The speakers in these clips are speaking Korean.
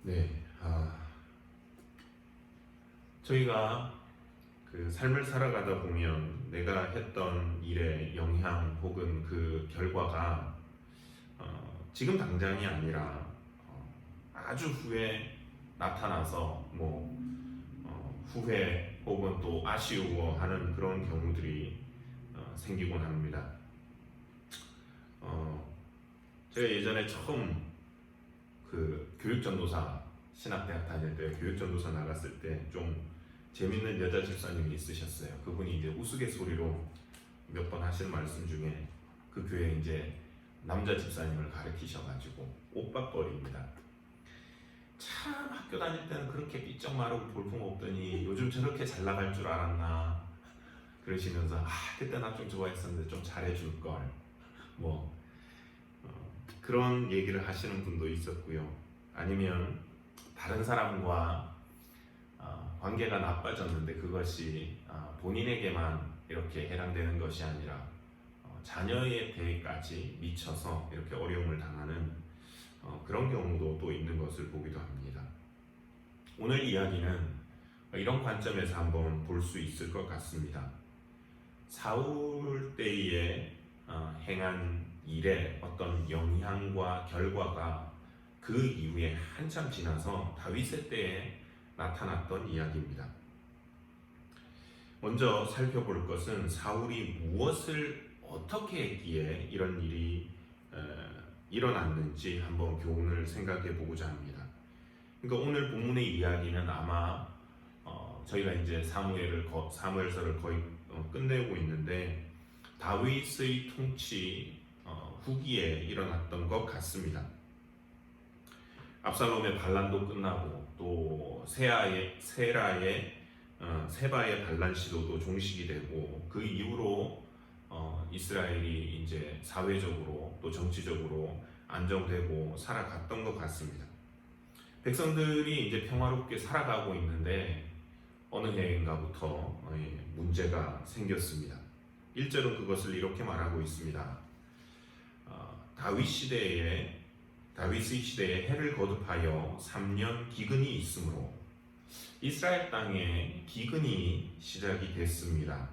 네, 저희가 그 삶을 살아가다 보면 내가 했던 일의 영향 혹은 그 결과가 지금 당장이 아니라 아주 후에 나타나서 후회 혹은 또 아쉬워하는 그런 경우들이 생기곤 합니다. 제가 예전에 처음 그 교육전도사 신학대학 다닐 때 교육전도사 나갔을 때 좀 재밌는 여자 집사님이 있으셨어요. 그분이 이제 우스갯소리로 몇 번 하실 말씀 중에 그 교회 이제 남자 집사님을 가르치셔가지고 옷밥벌이입니다. 참 학교 다닐 때는 그렇게 삐쩍 마르고 볼품없더니 요즘 저렇게 잘 나갈 줄 알았나 그러시면서 그때 나 좀 좋아했었는데 좀 잘해줄 걸 그런 얘기를 하시는 분도 있었고요. 아니면 다른 사람과 관계가 나빠졌는데 그것이 본인에게만 이렇게 해당되는 것이 아니라 자녀에 대해까지 미쳐서 이렇게 어려움을 당하는 그런 경우도 또 있는 것을 보기도 합니다. 오늘 이야기는 이런 관점에서 한번 볼 수 있을 것 같습니다. 사울 때에 행한 일의 어떤 영향과 결과가 그 이후에 한참 지나서 다윗의 때에 나타났던 이야기입니다. 먼저 살펴볼 것은 사울이 무엇을 어떻게 했기에 이런 일이 일어났는지 한번 교훈을 생각해 보고자 합니다. 그러니까 오늘 본문의 이야기는 아마 저희가 이제 사무엘서를 거의 끝내고 있는데 다윗의 통치 후기에 일어났던 것 같습니다. 압살롬의 반란도 끝나고 또 세바의 반란 시도도 종식이 되고 그 이후로 이스라엘이 이제 사회적으로 또 정치적으로 안정되고 살아갔던 것 같습니다. 백성들이 이제 평화롭게 살아가고 있는데 어느 해인가부터 문제가 생겼습니다. 1절은 그것을 이렇게 말하고 있습니다. 다윗의 시대에 해를 거듭하여 3년 기근이 있으므로 이스라엘 땅에 기근이 시작이 됐습니다.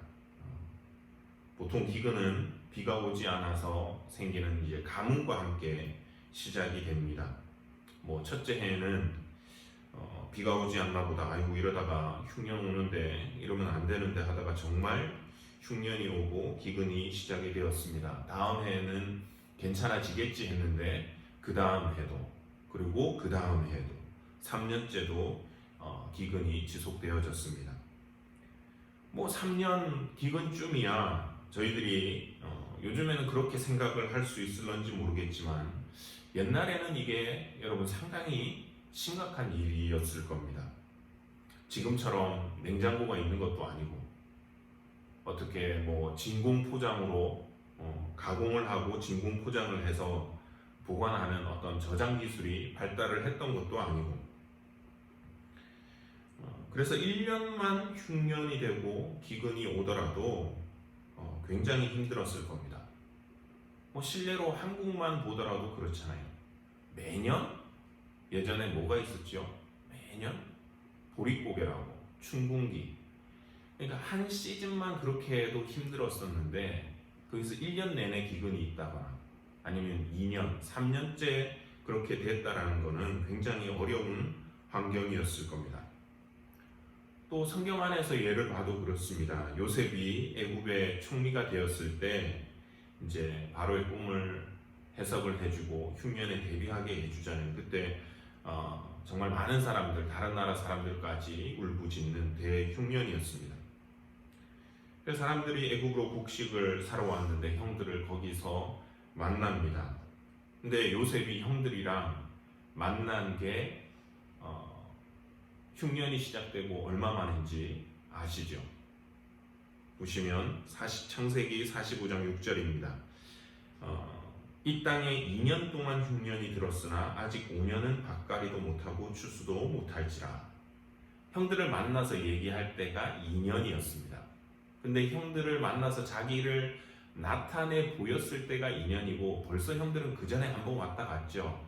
보통 기근은 비가 오지 않아서 생기는 이제 가뭄과 함께 시작이 됩니다. 첫째 해에는 비가 오지 않나 보다 아이고 이러다가 흉년 오는데 이러면 안 되는데 하다가 정말 흉년이 오고 기근이 시작이 되었습니다. 다음 해에는 괜찮아지겠지 했는데 그 다음 해도 그리고 그 다음 해도 3년째도 기근이 지속되어졌습니다. 3년 기근쯤이야 저희들이 요즘에는 그렇게 생각을 할 수 있을런지 모르겠지만 옛날에는 이게 여러분 상당히 심각한 일이었을 겁니다. 지금처럼 냉장고가 있는 것도 아니고 어떻게 진공 포장으로 가공을 하고 진공 포장을 해서 보관하는 어떤 저장 기술이 발달을 했던 것도 아니고 그래서 1년만 흉년이 되고 기근이 오더라도 굉장히 힘들었을 겁니다. 실례로 한국만 보더라도 그렇잖아요. 매년 예전에 뭐가 있었죠? 매년 보릿고개라고 춘궁기. 그러니까 한 시즌만 그렇게 해도 힘들었었는데 거기서 1년 내내 기근이 있다거나 아니면 2년, 3년째 그렇게 됐다라는 것은 굉장히 어려운 환경이었을 겁니다. 또 성경 안에서 예를 봐도 그렇습니다. 요셉이 애굽의 총리가 되었을 때 이제 바로의 꿈을 해석을 해주고 흉년에 대비하게 해주자는 그때 정말 많은 사람들, 다른 나라 사람들까지 울부짖는 대흉년이었습니다. 그래서 사람들이 애굽으로 곡식을 사러 왔는데 형들을 거기서 만납니다. 근데 요셉이 형들이랑 만난 게 흉년이 시작되고 얼마 만인지 아시죠? 보시면 창세기 45장 6절입니다. 이 땅에 2년 동안 흉년이 들었으나 아직 5년은 밭갈이도 못하고 추수도 못할지라. 형들을 만나서 얘기할 때가 2년이었습니다. 근데 형들을 만나서 자기를 나타내 보였을 때가 2년이고 벌써 형들은 그 전에 한번 왔다 갔죠.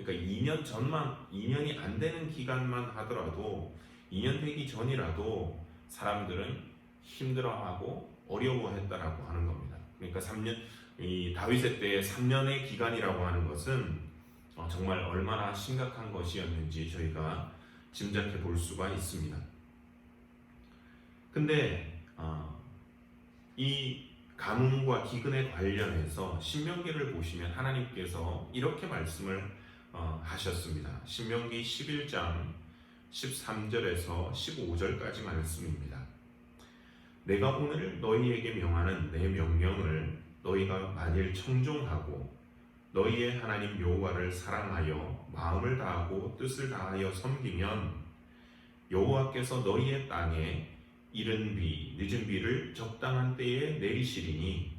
그러니까 2년 전만 2년이 안 되는 기간만 하더라도 2년 되기 전이라도 사람들은 힘들어하고 어려워했다라고 하는 겁니다. 그러니까 3년 이 다윗의 때의 3년의 기간이라고 하는 것은 정말 얼마나 심각한 것이었는지 저희가 짐작해 볼 수가 있습니다. 근데 이 가뭄과 기근에 관련해서 신명기를 보시면 하나님께서 이렇게 말씀을 하셨습니다. 신명기 11장 13절에서 15절까지 말씀입니다. 내가 오늘 너희에게 명하는 내 명령을 너희가 만일 청종하고 너희의 하나님 여호와를 사랑하여 마음을 다하고 뜻을 다하여 섬기면 여호와께서 너희의 땅에 이른 비, 늦은 비를 적당한 때에 내리시리니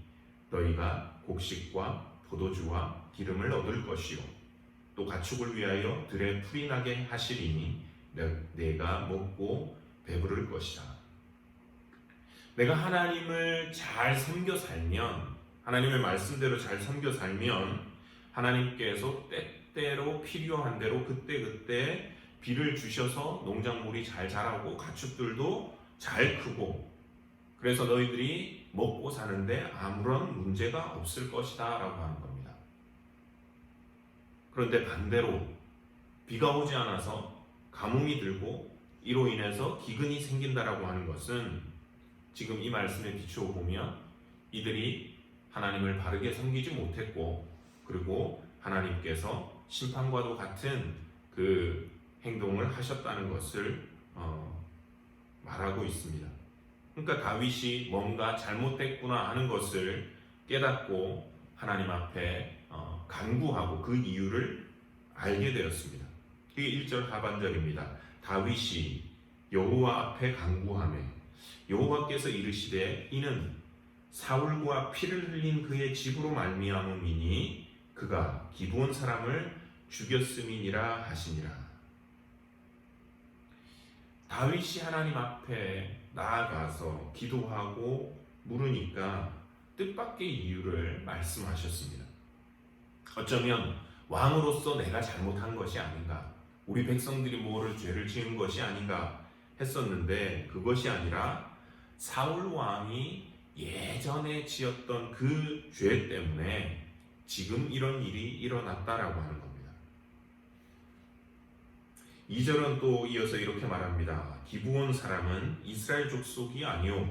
너희가 곡식과 포도주와 기름을 얻을 것이요 또 가축을 위하여 들에 풀이 나게 하시리니 내가 먹고 배부를 것이다. 내가 하나님을 잘 섬겨 살면, 하나님의 말씀대로 잘 섬겨 살면 하나님께서 때때로 필요한 대로 그때그때 비를 주셔서 농작물이 잘 자라고 가축들도 잘 크고, 그래서 너희들이 먹고 사는데 아무런 문제가 없을 것이다 라고 하는 겁니다. 그런데 반대로 비가 오지 않아서 가뭄이 들고 이로 인해서 기근이 생긴다라고 하는 것은 지금 이 말씀에 비추어 보면 이들이 하나님을 바르게 섬기지 못했고, 그리고 하나님께서 심판과도 같은 그 행동을 하셨다는 것을 말하고 있습니다. 그러니까 다윗이 뭔가 잘못됐구나 하는 것을 깨닫고 하나님 앞에 간구하고 그 이유를 알게 되었습니다. 그게 1절 하반절입니다. 다윗이 여호와 앞에 간구하며 여호와께서 이르시되 이는 사울과 피를 흘린 그의 집으로 말미암음이니 그가 기브온 사람을 죽였음이니라 하시니라. 다윗이 하나님 앞에 나아가서 기도하고 물으니까 뜻밖의 이유를 말씀하셨습니다. 어쩌면 왕으로서 내가 잘못한 것이 아닌가, 우리 백성들이 뭐를 죄를 지은 것이 아닌가 했었는데 그것이 아니라 사울 왕이 예전에 지었던 그 죄 때문에 지금 이런 일이 일어났다라고 하는 겁니다. 2절은 또 이어서 이렇게 말합니다. 기브온 사람은 이스라엘 족속이 아니오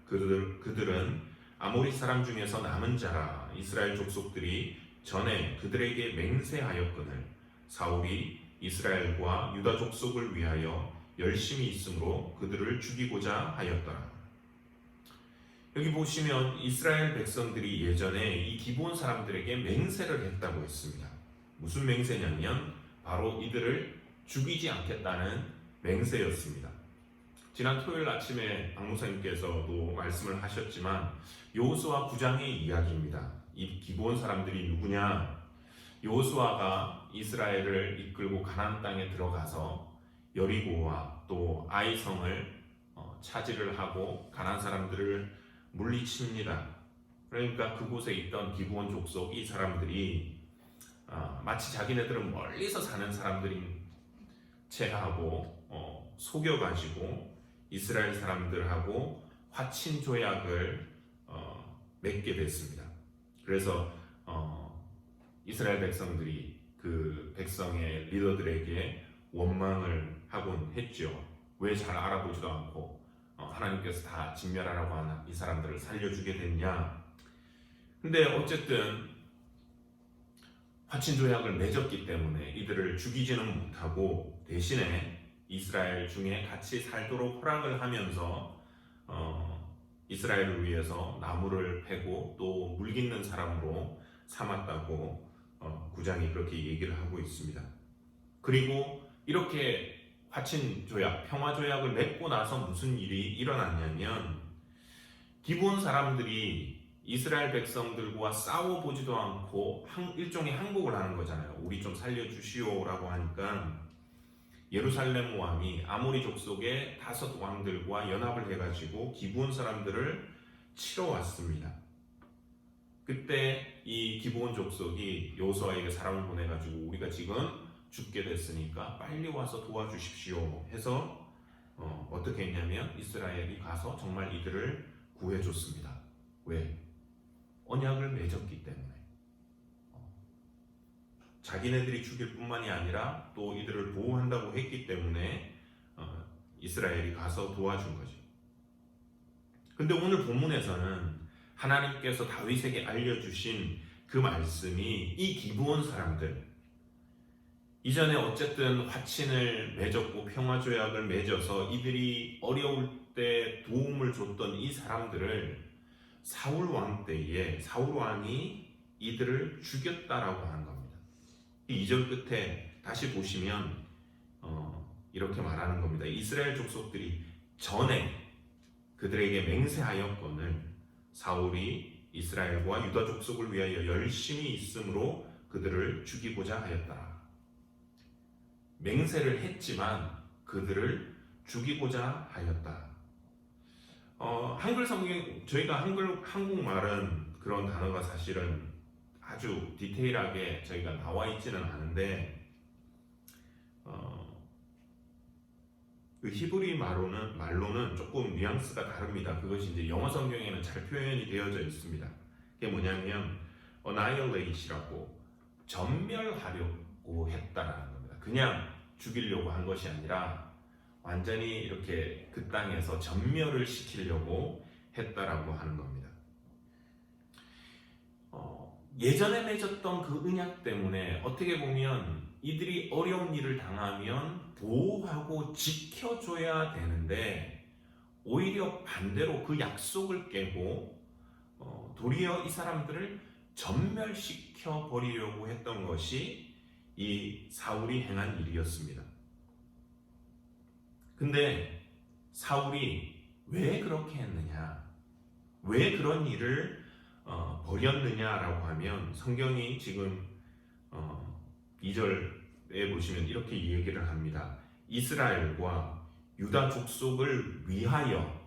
그들은 아모리 사람 중에서 남은 자라. 이스라엘 족속들이 전에 그들에게 맹세하였거늘 사울이 이스라엘과 유다 족속을 위하여 열심히 있으므로 그들을 죽이고자 하였더라. 여기 보시면 이스라엘 백성들이 예전에 이 기브온 사람들에게 맹세를 했다고 했습니다. 무슨 맹세냐면 바로 이들을 죽이지 않겠다는 맹세였습니다. 지난 토요일 아침에 박 목사님께서도 말씀을 하셨지만 여호수아 9장의 이야기입니다. 이 기브온 사람들이 누구냐? 여호수아가 이스라엘을 이끌고 가나안 땅에 들어가서 여리고와 또 아이성을 차지를 하고 가나안 사람들을 물리칩니다. 그러니까 그곳에 있던 기브온 족속 이 사람들이 마치 자기네들은 멀리서 사는 사람들인 체하고 속여가지고 이스라엘 사람들하고 화친 조약을 맺게 됐습니다. 그래서 이스라엘 백성들이 그 백성의 리더들에게 원망을 하곤 했죠. 왜 잘 알아보지도 않고 하나님께서 다 진멸하라고 하는 이 사람들을 살려주게 됐냐. 근데 어쨌든 화친 조약을 맺었기 때문에 이들을 죽이지는 못하고 대신에 이스라엘 중에 같이 살도록 허락을 하면서 이스라엘을 위해서 나무를 패고 또 물깃는 사람으로 삼았다고 9장이 그렇게 얘기를 하고 있습니다. 그리고 이렇게 화친 조약, 평화 조약을 맺고 나서 무슨 일이 일어났냐면 기브온 사람들이 이스라엘 백성들과 싸워보지도 않고 일종의 항복을 하는 거잖아요. 우리 좀 살려주시오라고 하니까 예루살렘 왕이 아모리 족속의 5 왕들과 연합을 해가지고 기브온 사람들을 치러 왔습니다. 그때 이 기브온 족속이 여호수아에게 사람을 보내가지고 우리가 지금 죽게 됐으니까 빨리 와서 도와주십시오 해서 어떻게 했냐면 이스라엘이 가서 정말 이들을 구해줬습니다. 왜? 언약을 맺었기 때문에. 자기네들이 죽일 뿐만이 아니라 또 이들을 보호한다고 했기 때문에 이스라엘이 가서 도와준 거죠. 근데 오늘 본문에서는 하나님께서 다윗에게 알려주신 그 말씀이 이 기브온 사람들, 이전에 어쨌든 화친을 맺었고 평화조약을 맺어서 이들이 어려울 때 도움을 줬던 이 사람들을 사울 왕 때에 사울 왕이 이들을 죽였다라고 하는 겁니다. 이 2절 끝에 다시 보시면 이렇게 말하는 겁니다. 이스라엘 족속들이 전에 그들에게 맹세하였거늘 사울이 이스라엘과 유다 족속을 위하여 열심히 있으므로 그들을 죽이고자 하였더라. 맹세를 했지만 그들을 죽이고자 하였다. 한글 성경, 저희가 한국말은 그런 단어가 사실은 아주 디테일하게 저희가 나와 있지는 않은데, 그 히브리 말로는 조금 뉘앙스가 다릅니다. 그것이 이제 영어 성경에는 잘 표현이 되어져 있습니다. 그게 뭐냐면 annihilate이라고 전멸하려고 했다라는 겁니다. 그냥 죽이려고 한 것이 아니라 완전히 이렇게 그 땅에서 전멸을 시키려고 했다라고 하는 겁니다. 예전에 맺었던 그 언약 때문에 어떻게 보면 이들이 어려운 일을 당하면 보호하고 지켜줘야 되는데 오히려 반대로 그 약속을 깨고 도리어 이 사람들을 전멸시켜 버리려고 했던 것이 이 사울이 행한 일이었습니다. 근데 사울이 왜 그렇게 했느냐, 왜 그런 일을 벌였느냐라고 하면 성경이 지금 2절에 보시면 이렇게 얘기를 합니다. 이스라엘과 유다 족속을 위하여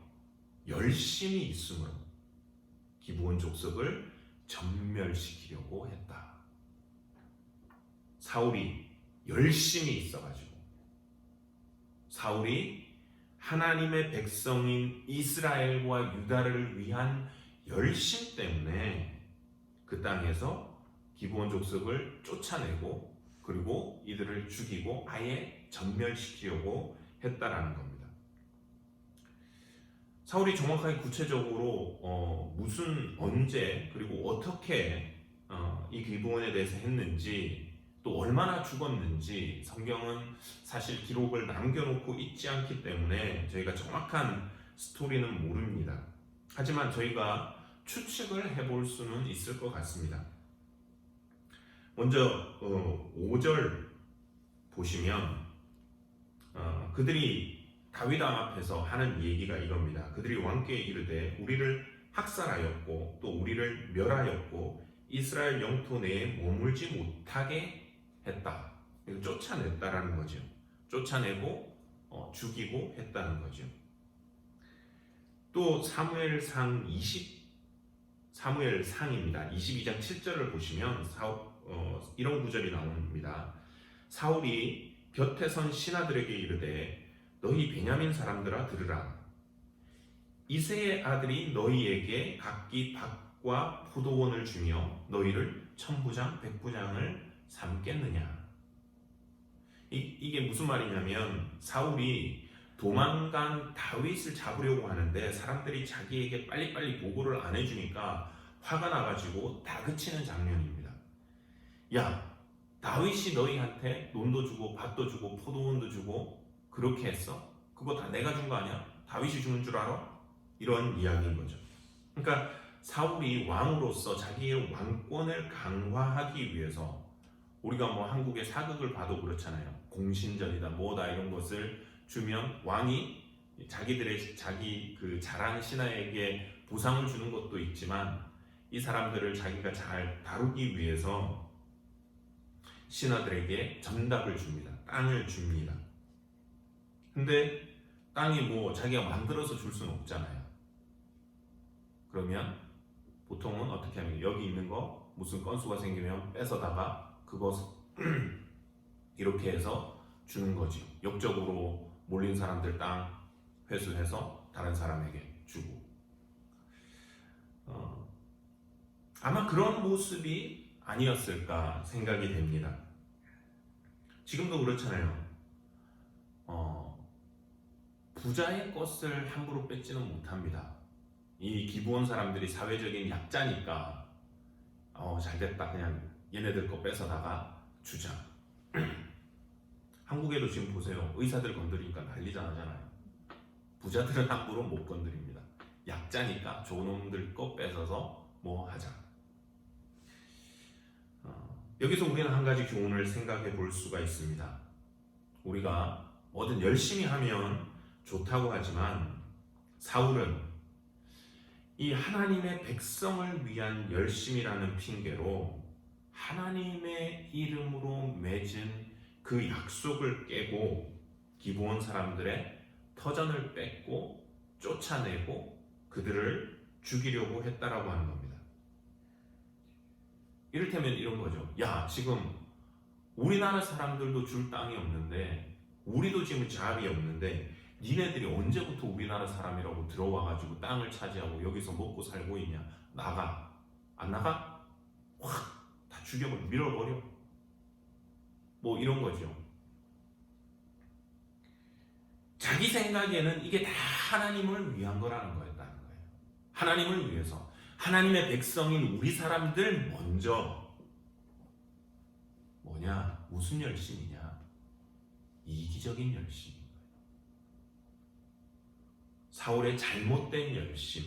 열심히 있으므로 기브온 족속을 전멸시키려고 했다. 사울이 열심히 있어가지고, 사울이 하나님의 백성인 이스라엘과 유다를 위한 열심 때문에 그 땅에서 기브온 족속을 쫓아내고 그리고 이들을 죽이고 아예 전멸시키려고 했다라는 겁니다. 사울이 정확하게 구체적으로 무슨 언제 그리고 어떻게 이 기브온에 대해서 했는지, 또 얼마나 죽었는지 성경은 사실 기록을 남겨놓고 있지 않기 때문에 저희가 정확한 스토리는 모릅니다. 하지만 저희가 추측을 해볼 수는 있을 것 같습니다. 먼저 5절 보시면 그들이 다윗 왕 앞에서 하는 얘기가 이겁니다. 그들이 왕께 이르되 우리를 학살하였고 또 우리를 멸하였고 이스라엘 영토 내에 머물지 못하게 했다. 쫓아냈다라는 거죠. 쫓아내고 죽이고 했다는 거죠. 또 사무엘상입니다. 22장 7절을 보시면 이런 구절이 나옵니다. 사울이 곁에 선 신하들에게 이르되 너희 베냐민 사람들아 들으라. 이새의 아들이 너희에게 각기 밭과 포도원을 주며 너희를 천부장 백부장을 삼겠느냐. 이게 무슨 말이냐면 사울이 도망간 다윗을 잡으려고 하는데 사람들이 자기에게 빨리빨리 보고를 안 해주니까 화가 나가지고 다그치는 장면입니다. 야, 다윗이 너희한테 논도 주고 밭도 주고 포도원도 주고 그렇게 했어? 그거 다 내가 준 거 아니야? 다윗이 주는 줄 알아? 이런 이야기인 거죠. 그러니까 사울이 왕으로서 자기의 왕권을 강화하기 위해서, 우리가 뭐 한국의 사극을 봐도 그렇잖아요. 공신전이다 뭐다 이런 것을 주면 왕이 자기 그 잘하는 신하에게 보상을 주는 것도 있지만 이 사람들을 자기가 잘 다루기 위해서 신하들에게 전답을 줍니다. 땅을 줍니다. 근데 땅이 뭐 자기가 만들어서 줄 수는 없잖아요. 그러면 보통은 어떻게 하면 여기 있는 거 무슨 건수가 생기면 뺏어다가 그것 이렇게 해서 주는 거지. 역적으로 몰린 사람들 땅 회수해서 다른 사람에게 주고. 아마 그런 모습이 아니었을까 생각이 됩니다. 지금도 그렇잖아요. 부자의 것을 함부로 뺏지는 못합니다. 이 기부원 사람들이 사회적인 약자니까 잘됐다, 그냥 얘네들 거 뺏어다가 주자. 한국에도 지금 보세요. 의사들 건드리니까 난리 나잖아요. 부자들은 함부로 못 건드립니다. 약자니까 저놈들 거 뺏어서 뭐 하자. 여기서 우리는 한 가지 교훈을 생각해 볼 수가 있습니다. 우리가 뭐든 열심히 하면 좋다고 하지만 사울은 이 하나님의 백성을 위한 열심이라는 핑계로 하나님의 이름으로 맺은 그 약속을 깨고 기브온 사람들의 터전을 뺏고 쫓아내고 그들을 죽이려고 했다라고 하는 겁니다. 이를테면 이런 거죠. 야, 지금 우리나라 사람들도 줄 땅이 없는데, 우리도 지금 잡이 없는데 니네들이 언제부터 우리나라 사람이라고 들어와가지고 땅을 차지하고 여기서 먹고 살고 있냐? 나가. 안 나가? 확 다 죽여버려, 밀어버려. 뭐 이런 거죠. 자기 생각에는 이게 다 하나님을 위한 거라는 거였다는 거예요. 하나님을 위해서. 하나님의 백성인 우리 사람들 먼저 뭐냐? 무슨 열심이냐? 이기적인 열심인 거예요. 사울의 잘못된 열심,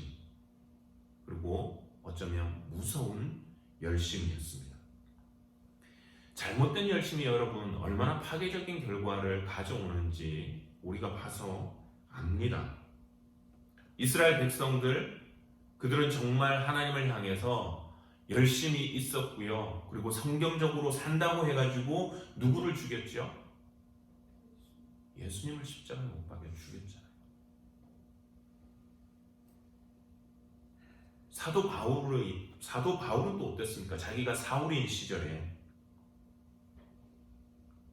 그리고 어쩌면 무서운 열심이었습니다. 잘못된 열심이 여러분 얼마나 파괴적인 결과를 가져오는지 우리가 봐서 압니다. 이스라엘 백성들, 그들은 정말 하나님을 향해서 열심히 있었고요. 그리고 성경적으로 산다고 해가지고 누구를 죽였죠? 예수님을 십자가에 못 박여 죽였잖아요. 사도 바울은 또 어땠습니까? 자기가 사울인 시절에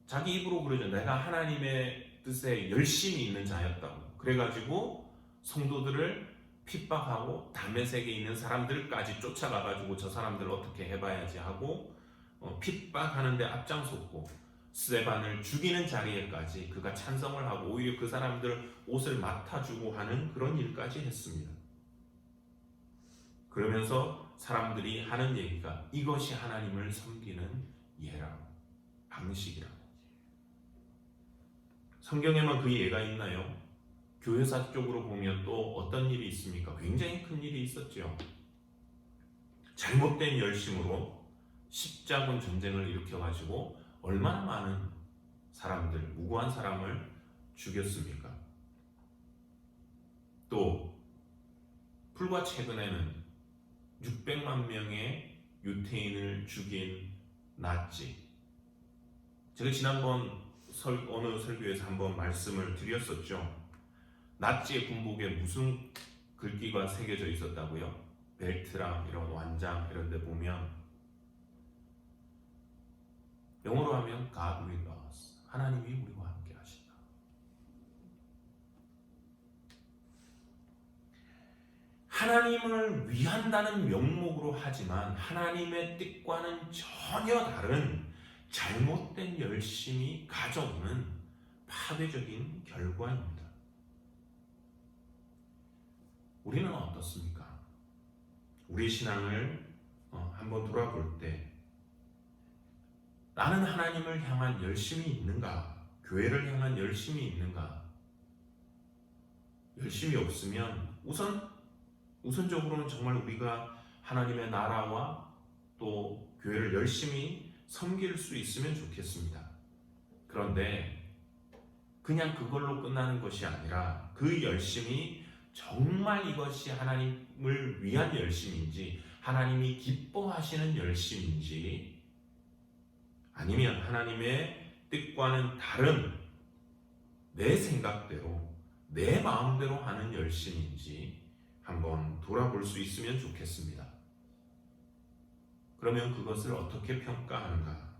자기 입으로 그러죠. 내가 하나님의 뜻에 열심히 있는 자였다고. 그래가지고 성도들을 핍박하고 다메섹에 있는 사람들까지 쫓아가가지고 저 사람들 어떻게 해봐야지 하고 핍박하는데 앞장섰고 스데반을 죽이는 자리에까지 그가 찬성을 하고 오히려 그 사람들 옷을 맡아주고 하는 그런 일까지 했습니다. 그러면서 사람들이 하는 얘기가 이것이 하나님을 섬기는 예라고, 방식이라고. 성경에만 그 예가 있나요? 교회사 쪽으로 보면 또 어떤 일이 있습니까? 굉장히 큰 일이 있었죠. 잘못된 열심으로 십자군 전쟁을 일으켜가지고 얼마나 많은 사람들, 무고한 사람을 죽였습니까? 또 불과 최근에는 600만 명의 유태인을 죽인 나치. 제가 지난번 어느 설교에서 한번 말씀을 드렸었죠. 나치의 군복에 무슨 글귀가 새겨져 있었다고요? 벨트랑 이런 완장 이런 데 보면 영어로 하면 God with us, 하나님이 우리와 함께 하신다. 하나님을 위한다는 명목으로 하지만 하나님의 뜻과는 전혀 다른 잘못된 열심이 가져오는 파괴적인 결과입니다. 우리는 어떻습니까? 우리 신앙을 한번 돌아볼 때 나는 하나님을 향한 열심이 있는가? 교회를 향한 열심이 있는가? 열심이 없으면 우선적으로는 정말 우리가 하나님의 나라와 또 교회를 열심히 섬길 수 있으면 좋겠습니다. 그런데 그냥 그걸로 끝나는 것이 아니라 그 열심이 정말 이것이 하나님을 위한 열심인지, 하나님이 기뻐하시는 열심인지, 아니면 하나님의 뜻과는 다른 내 생각대로, 내 마음대로 하는 열심인지 한번 돌아볼 수 있으면 좋겠습니다. 그러면 그것을 어떻게 평가하는가?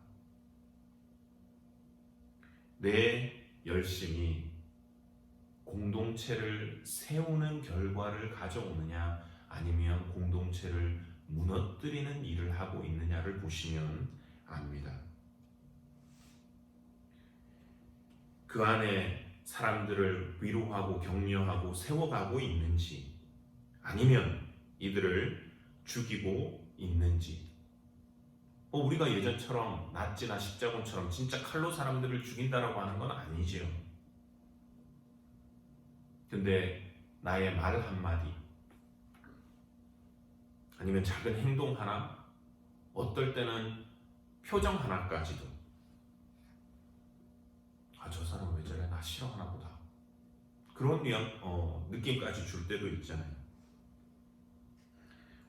내 열심이 공동체를 세우는 결과를 가져오느냐, 아니면 공동체를 무너뜨리는 일을 하고 있느냐를 보시면 압니다. 그 안에 사람들을 위로하고 격려하고 세워가고 있는지, 아니면 이들을 죽이고 있는지. 우리가 예전처럼 나치나 십자군처럼 진짜 칼로 사람들을 죽인다라고 하는 건 아니지요. 근데 나의 말 한마디, 아니면 작은 행동 하나, 어떨 때는 표정 하나까지도, 저 사람 왜 저래? 나 싫어하나 보다. 그런 느낌까지 줄 때도 있잖아요.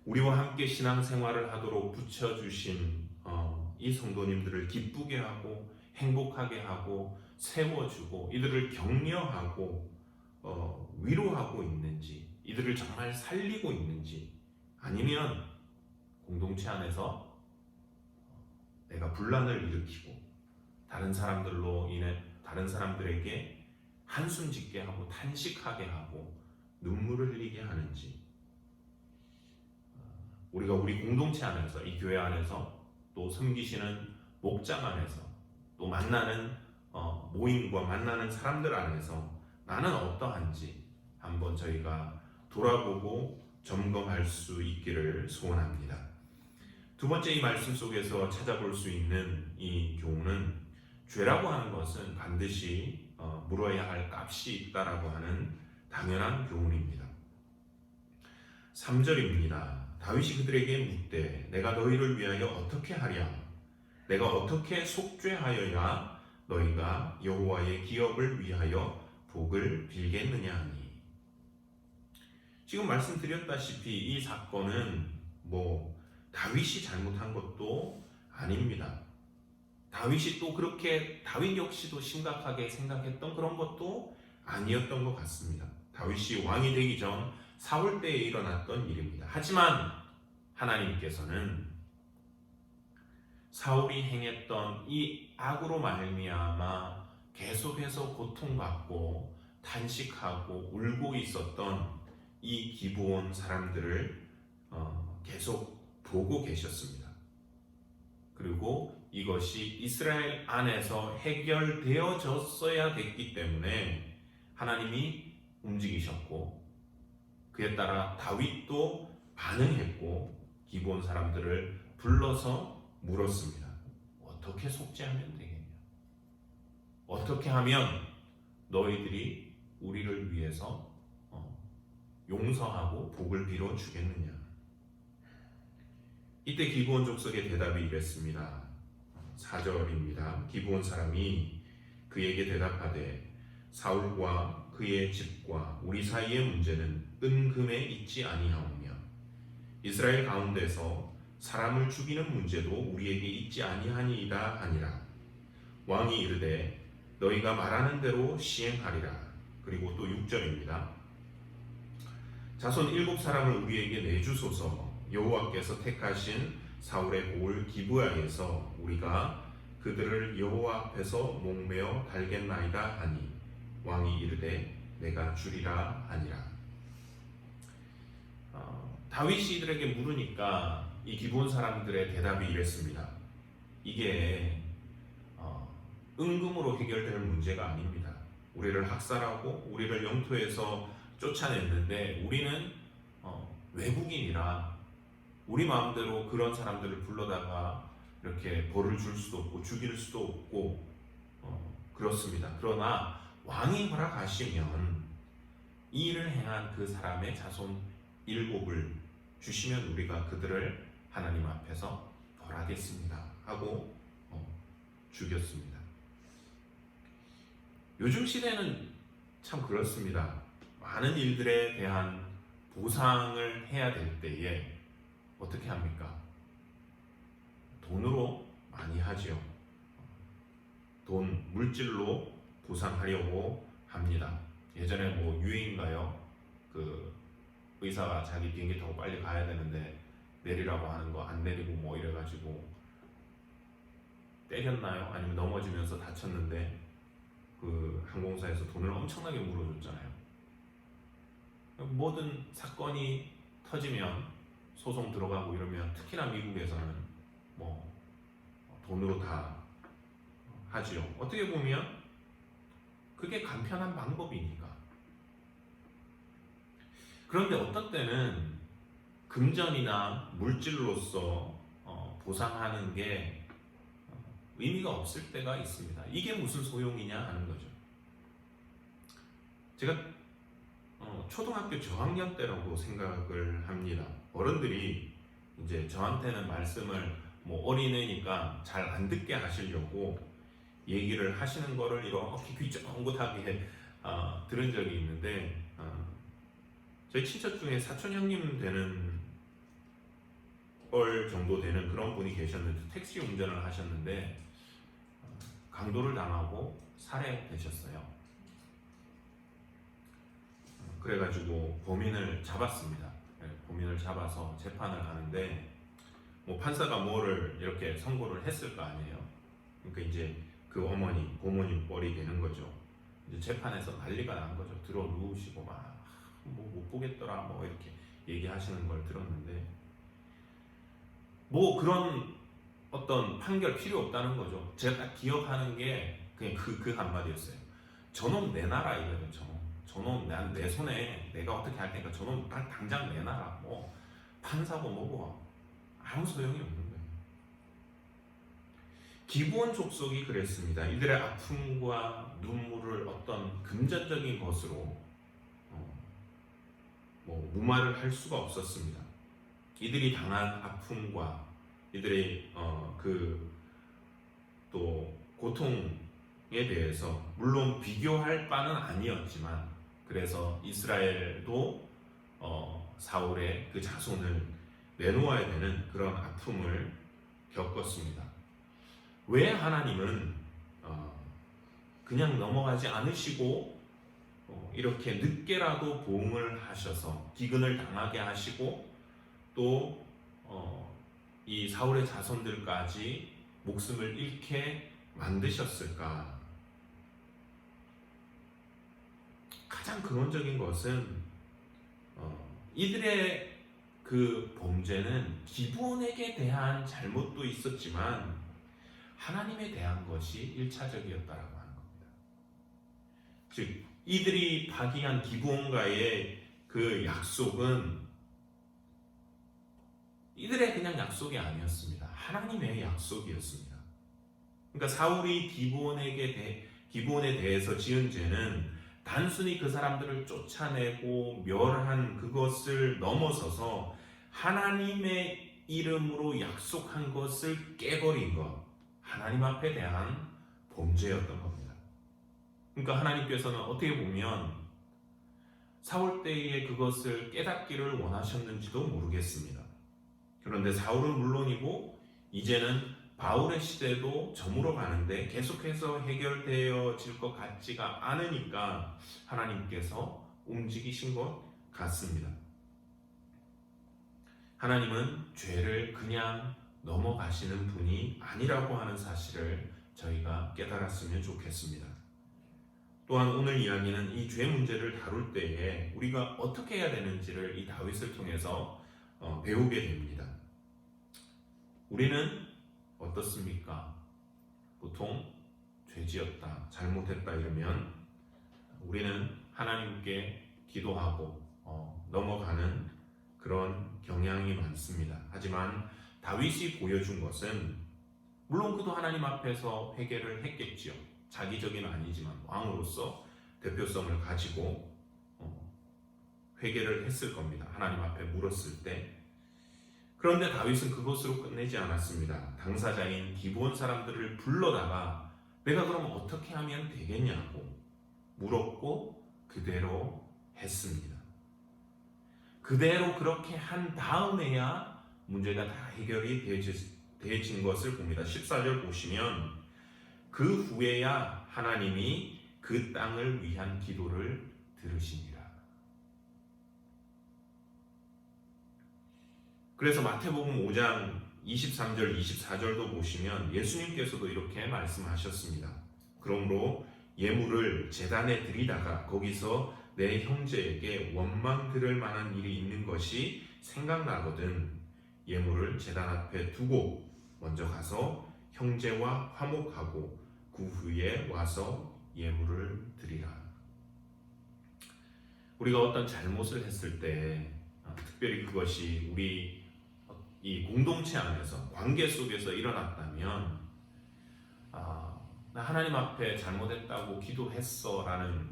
우리와 함께 신앙생활을 하도록 붙여주신 이 성도님들을 기쁘게 하고 행복하게 하고 세워주고 이들을 격려하고 위로하고 있는지, 이들을 정말 살리고 있는지, 아니면 공동체 안에서 내가 분란을 일으키고 다른 사람들로 인해 다른 사람들에게 한숨 짓게 하고 탄식하게 하고 눈물을 흘리게 하는지, 우리가 우리 공동체 안에서, 이 교회 안에서, 또 섬기시는 목장 안에서, 또 만나는 모임과 만나는 사람들 안에서 나는 어떠한지 한번 저희가 돌아보고 점검할 수 있기를 소원합니다. 두 번째, 이 말씀 속에서 찾아볼 수 있는 이 교훈은, 죄라고 하는 것은 반드시 물어야 할 값이 있다라고 하는 당연한 교훈입니다. 3절입니다. 다윗이 그들에게 묻되 내가 너희를 위하여 어떻게 하랴? 내가 어떻게 속죄하여야 너희가 여호와의 기업을 위하여 복을 빌겠느냐 하니. 지금 말씀드렸다시피 이 사건은 다윗이 잘못한 것도 아닙니다. 다윗이 또 그렇게 다윗 역시도 심각하게 생각했던 그런 것도 아니었던 것 같습니다. 다윗이 왕이 되기 전 사울 때에 일어났던 일입니다. 하지만 하나님께서는 사울이 행했던 이 악으로 말미암아 계속해서 고통받고 탄식하고 울고 있었던 이 기브온 사람들을 계속 보고 계셨습니다. 그리고 이것이 이스라엘 안에서 해결되어졌어야 됐기 때문에 하나님이 움직이셨고, 그에 따라 다윗도 반응했고 기브온 사람들을 불러서 물었습니다. 어떻게 속죄하면 되겠냐? 어떻게 하면 너희들이 우리를 위해서 용서하고 복을 빌어 주겠느냐? 이때 기브온 족속의 대답이 이랬습니다. 4절입니다. 기브온 사람이 그에게 대답하되 사울과 그의 집과 우리 사이의 문제는 은금에 있지 아니하오며 이스라엘 가운데서 사람을 죽이는 문제도 우리에게 있지 아니하니이다 하니라. 왕이 이르되 너희가 말하는 대로 시행하리라. 그리고 또 6절입니다. 자손 7사람을 우리에게 내주소서. 여호와께서 택하신 사울의 고을 기브아에서 우리가 그들을 여호와 앞에서 목매어 달겠나이다 하니 왕이 이르되 내가 주리라 하니라. 다윗이 이들에게 물으니까 이 기브온 사람들의 대답이 이랬습니다. 이게 은금으로 해결될 문제가 아닙니다. 우리를 학살하고 우리를 영토에서 쫓아냈는데 우리는 외국인이라 우리 마음대로 그런 사람들을 불러다가 이렇게 벌을 줄 수도 없고 죽일 수도 없고 그렇습니다. 그러나 왕이 허락하시면 이 일을 행한 그 사람의 자손 7을 주시면 우리가 그들을 하나님 앞에서 벌하겠습니다 하고 죽였습니다. 요즘 시대는 참 그렇습니다. 많은 일들에 대한 보상을 해야 될 때에 어떻게 합니까? 돈으로 많이 하죠. 돈, 물질로 보상하려고 합니다. 예전에 유행인가요? 그 의사가 자기 비행기 타고 빨리 가야 되는데 내리라고 하는 거 안 내리고 뭐 이래가지고 때렸나요? 아니면 넘어지면서 다쳤는데 그 항공사에서 돈을 엄청나게 물어줬잖아요. 모든 사건이 터지면 소송 들어가고 이러면 특히나 미국에서는 뭐 돈으로 다 하지요. 어떻게 보면 그게 간편한 방법이니까. 그런데 어떤 때는 금전이나 물질로서 보상하는 게 의미가 없을 때가 있습니다. 이게 무슨 소용이냐 하는 거죠. 제가 초등학교 저학년 때라고 생각을 합니다. 어른들이 이제 저한테는 말씀을 뭐 어린애니까 잘 안 듣게 하시려고 얘기를 하시는 거를 이렇게 귀 쫑긋하게 들은 적이 있는데, 저희 친척 중에 사촌 형님 되는 뻘 정도 되는 그런 분이 계셨는데 택시 운전을 하셨는데 강도를 당하고 살해되셨어요. 그래가지고 범인을 잡았습니다. 범인을 잡아서 재판을 하는데 뭐 판사가 뭐를 이렇게 선고를 했을 거 아니에요. 그러니까 이제 그 어머니, 고모님 뻘이 되는 거죠. 이제 재판에서 난리가 난 거죠. 들어 누우시고 막 뭐 못 보겠더라 뭐 이렇게 얘기하시는 걸 들었는데, 뭐 그런 어떤 판결 필요 없다는 거죠. 제가 딱 기억하는 게 그냥 그 한마디였어요. 저놈 내놔라 이거예요. 저놈 내 손에 내가 어떻게 할 테니까 저놈 당장 내놔라. 뭐 판사고 뭐고 아무 소용이 없는 거예요. 기브온 족속이 그랬습니다. 이들의 아픔과 눈물을 어떤 금전적인 것으로 뭐 무마를 할 수가 없었습니다. 이들이 당한 아픔과 이들의 그 또 고통에 대해서 물론 비교할 바는 아니었지만, 그래서 이스라엘도 사울의 그 자손을 내놓아야 되는 그런 아픔을 겪었습니다. 왜 하나님은 그냥 넘어가지 않으시고 이렇게 늦게라도 보응을 하셔서 기근을 당하게 하시고 또 이 사울의 자손들까지 목숨을 잃게 만드셨을까? 가장 근원적인 것은 이들의 그 범죄는 기브온에게 대한 잘못도 있었지만 하나님에 대한 것이 1차적이었다라고 하는 겁니다. 즉 이들이 파기한 기브온과의 그 약속은 이들의 그냥 약속이 아니었습니다. 하나님의 약속이었습니다. 그러니까 사울이 기브온에 대해서 지은 죄는 단순히 그 사람들을 쫓아내고 멸한 그것을 넘어서서 하나님의 이름으로 약속한 것을 깨버린 것, 하나님 앞에 대한 범죄였던 겁니다. 그러니까 하나님께서는 어떻게 보면 사울 때에 그것을 깨닫기를 원하셨는지도 모르겠습니다. 그런데 사울은 물론이고 이제는 바울의 시대도 저물어 가는데 계속해서 해결되어질 것 같지가 않으니까 하나님께서 움직이신 것 같습니다. 하나님은 죄를 그냥 넘어가시는 분이 아니라고 하는 사실을 저희가 깨달았으면 좋겠습니다. 또한 오늘 이야기는 이 죄 문제를 다룰 때에 우리가 어떻게 해야 되는지를 이 다윗을 통해서 배우게 됩니다. 우리는 어떻습니까? 보통 죄지었다, 잘못했다 이러면 우리는 하나님께 기도하고 넘어가는 그런 경향이 많습니다. 하지만 다윗이 보여준 것은 물론 그도 하나님 앞에서 회개를 했겠지요. 자기적인 아니지만 왕으로서 대표성을 가지고 회개를 했을 겁니다. 하나님 앞에 물었을 때. 그런데 다윗은 그것으로 끝내지 않았습니다. 당사자인 기브온 사람들을 불러다가 내가 그럼 어떻게 하면 되겠냐고 물었고 그대로 했습니다. 그대로 그렇게 한 다음에야 문제가 다 해결이 되어진 것을 봅니다. 14절 보시면 그 후에야 하나님이 그 땅을 위한 기도를 들으시니라. 그래서 마태복음 5장 23절 24절도 보시면 예수님께서도 이렇게 말씀하셨습니다. 그러므로 예물을 제단에 드리다가 거기서 내 형제에게 원망 들을 만한 일이 있는 것이 생각나거든 예물을 제단 앞에 두고 먼저 가서 형제와 화목하고 그 후에 와서 예물을 드리라. 우리가 어떤 잘못을 했을 때 특별히 그것이 우리 이 공동체 안에서 관계 속에서 일어났다면 나 하나님 앞에 잘못했다고 기도했어라는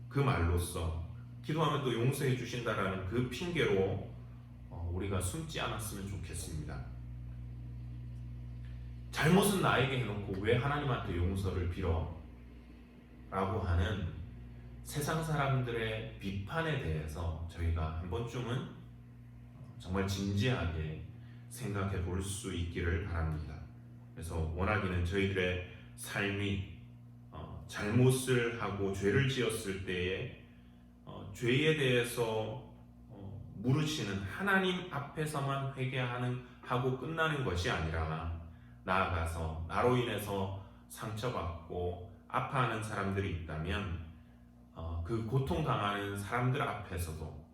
그 말로써 기도하면 또 용서해 주신다라는 그 핑계로 우리가 숨지 않았으면 좋겠습니다. 잘못은 나에게 해놓고 왜 하나님한테 용서를 빌어? 라고 하는 세상 사람들의 비판에 대해서 저희가 한 번쯤은 정말 진지하게 생각해 볼 수 있기를 바랍니다. 그래서 원하기는 저희들의 삶이 잘못을 하고 죄를 지었을 때에 죄에 대해서 물으시는 하나님 앞에서만 하고 끝나는 것이 아니라 나아가서 나로 인해서 상처받고 아파하는 사람들이 있다면 그 고통당하는 사람들 앞에서도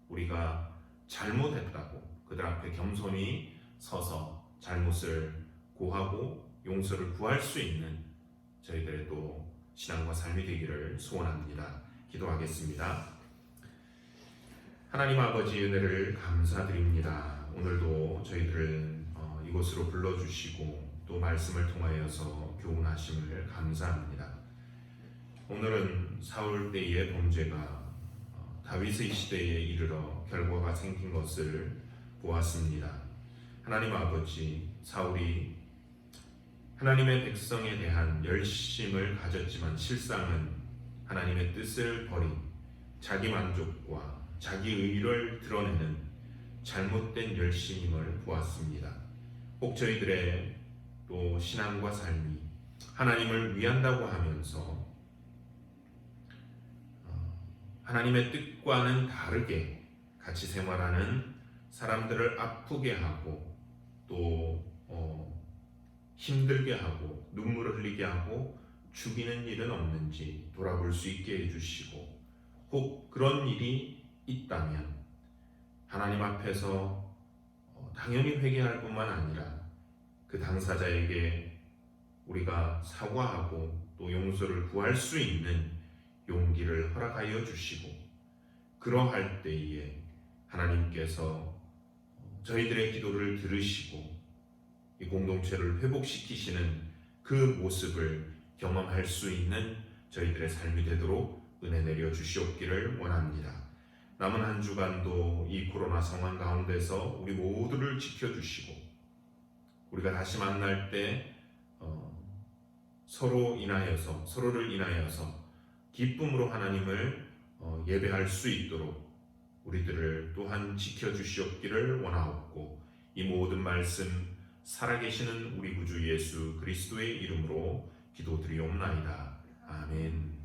우리가 잘못했다고 그들 앞에 겸손히 서서 잘못을 고하고 용서를 구할 수 있는 저희들의 또 신앙과 삶이 되기를 소원합니다. 기도하겠습니다. 하나님 아버지 은혜를 감사드립니다. 오늘도 저희들을 이곳으로 불러주시고 또 말씀을 통하여서 교훈하심을 감사합니다. 오늘은 사울 때의 범죄가 다윗의 시대에 이르러 결과가 생긴 것을 보았습니다. 하나님 아버지, 사울이 하나님의 백성에 대한 열심을 가졌지만 실상은 하나님의 뜻을 버린 자기 만족과 자기 의를 드러내는 잘못된 열심임을 보았습니다. 혹 저희들의 또 신앙과 삶이 하나님을 위한다고 하면서 하나님의 뜻과는 다르게 같이 생활하는 사람들을 아프게 하고 또 힘들게 하고 눈물을 흘리게 하고 죽이는 일은 없는지 돌아볼 수 있게 해주시고 혹 그런 일이 있다면 하나님 앞에서 당연히 회개할 뿐만 아니라 그 당사자에게 우리가 사과하고 또 용서를 구할 수 있는 용기를 허락하여 주시고 그러할 때에 하나님께서 저희들의 기도를 들으시고 이 공동체를 회복시키시는 그 모습을 경험할 수 있는 저희들의 삶이 되도록 은혜 내려 주시옵기를 원합니다. 남은 한 주간도 이 코로나 상황 가운데서 우리 모두를 지켜주시고 우리가 다시 만날 때 서로를 인하여서 기쁨으로 하나님을 예배할 수 있도록 우리들을 또한 지켜주시옵기를 원하옵고 이 모든 말씀 살아계시는 우리 구주 예수 그리스도의 이름으로 기도드리옵나이다. 아멘.